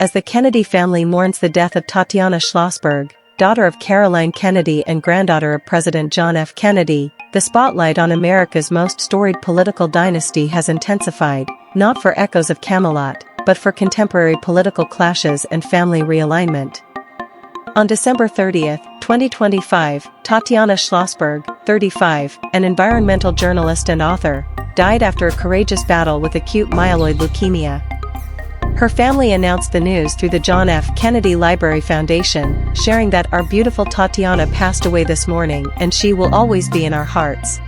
as the Kennedy family mourns the death of Tatiana Schlossberg, daughter of Caroline Kennedy and granddaughter of President John F. Kennedy. The spotlight on America's most storied political dynasty has intensified, not for echoes of Camelot, but for contemporary political clashes and family realignment. On December 30, 2025, Tatiana Schlossberg, 35, an environmental journalist and author, died after a courageous battle with acute myeloid leukemia. Her family announced the news through the John F. Kennedy Library Foundation, sharing that "Our beautiful Tatiana passed away this morning and she will always be in our hearts."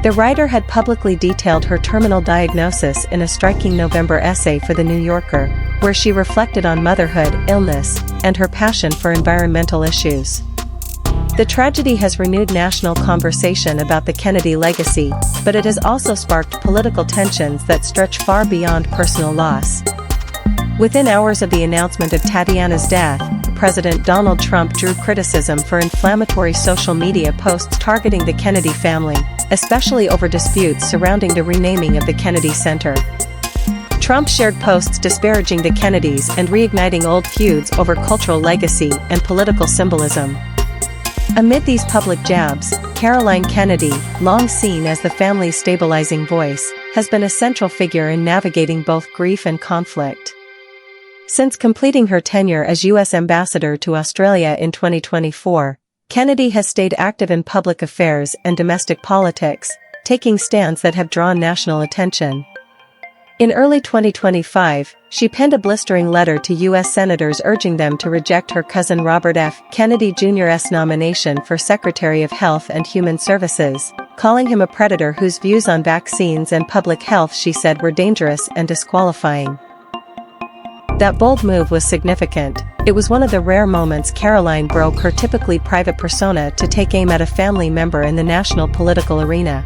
The writer had publicly detailed her terminal diagnosis in a striking November essay for The New Yorker, where she reflected on motherhood, illness, and her passion for environmental issues. The tragedy has renewed national conversation about the Kennedy legacy, but it has also sparked political tensions that stretch far beyond personal loss. Within hours of the announcement of Tatiana's death, President Donald Trump drew criticism for inflammatory social media posts targeting the Kennedy family, especially over disputes surrounding the renaming of the Kennedy Center. Trump shared posts disparaging the Kennedys and reigniting old feuds over cultural legacy and political symbolism. Amid these public jabs, Caroline Kennedy, long seen as the family's stabilizing voice, has been a central figure in navigating both grief and conflict. Since completing her tenure as U.S. Ambassador to Australia in 2024, Kennedy has stayed active in public affairs and domestic politics, taking stands that have drawn national attention. In early 2025, she penned a blistering letter to U.S. senators urging them to reject her cousin Robert F. Kennedy Jr.'s nomination for Secretary of Health and Human Services, calling him a predator whose views on vaccines and public health she said were dangerous and disqualifying. That bold move was significant. It was one of the rare moments Caroline broke her typically private persona to take aim at a family member in the national political arena.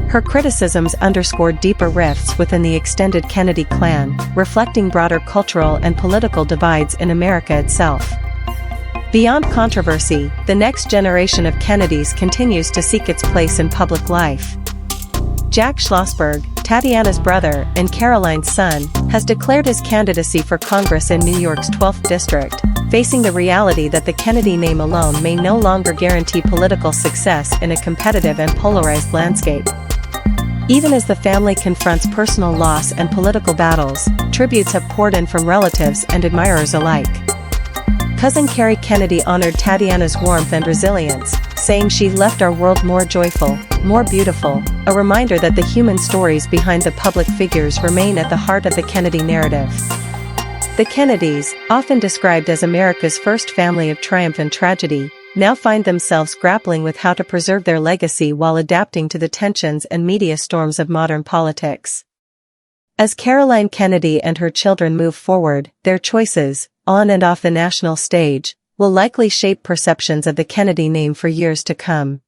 Her criticisms underscored deeper rifts within the extended Kennedy clan, reflecting broader cultural and political divides in America itself. Beyond controversy, the next generation of Kennedys continues to seek its place in public life. Jack Schlossberg, Tatiana's brother and Caroline's son, has declared his candidacy for Congress in New York's 12th district, facing the reality that the Kennedy name alone may no longer guarantee political success in a competitive and polarized landscape. Even as the family confronts personal loss and political battles, tributes have poured in from relatives and admirers alike. Cousin Carrie Kennedy honored Tatiana's warmth and resilience, saying she left our world more joyful, more beautiful, a reminder that the human stories behind the public figures remain at the heart of the Kennedy narrative. The Kennedys, often described as America's first family of triumph and tragedy, now find themselves grappling with how to preserve their legacy while adapting to the tensions and media storms of modern politics. As Caroline Kennedy and her children move forward, their choices, on and off the national stage, will likely shape perceptions of the Kennedy name for years to come.